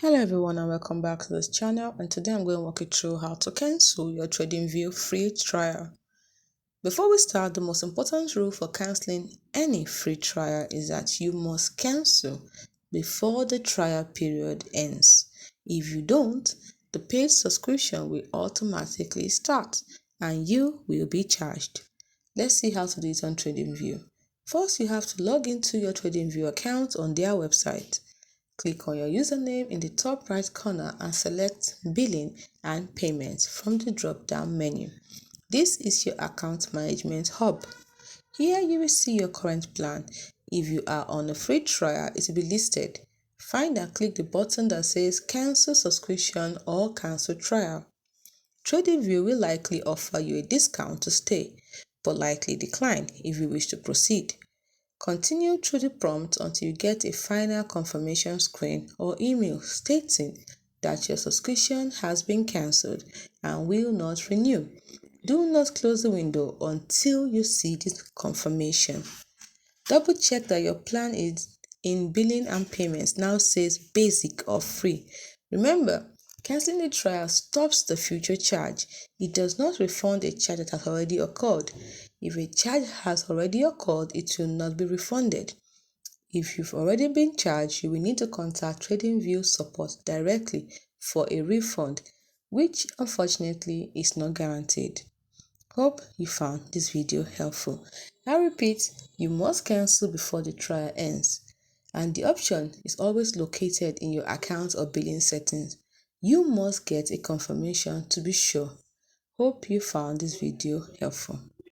Hello everyone and welcome back to this channel, and today I'm going to walk you through how to cancel your TradingView free trial. Before we start, the most important rule for cancelling any free trial is that you must cancel before the trial period ends. If you don't, the paid subscription will automatically start and you will be charged. Let's see how to do it on TradingView. First, you have to log into your TradingView account on their website. Click on your username in the top right corner and select Billing and Payments from the drop-down menu. This is your account management hub. Here you will see your current plan. If you are on a free trial, it will be listed. Find and click the button that says Cancel Subscription or Cancel Trial. TradingView will likely offer you a discount to stay, but likely decline if you wish to proceed. Continue through the prompt until you get a final confirmation screen or email stating that your subscription has been cancelled and will not renew. Do not close the window until you see this confirmation. Double check that your plan is in Billing and Payments now says Basic or Free. Remember, cancelling the trial stops the future charge. It does not refund a charge that has already occurred. If a charge has already occurred, it will not be refunded. If you've already been charged, you will need to contact TradingView support directly for a refund, which unfortunately is not guaranteed. Hope you found this video helpful. I repeat, you must cancel before the trial ends, and the option is always located in your account or billing settings. You must get a confirmation to be sure. Hope you found this video helpful.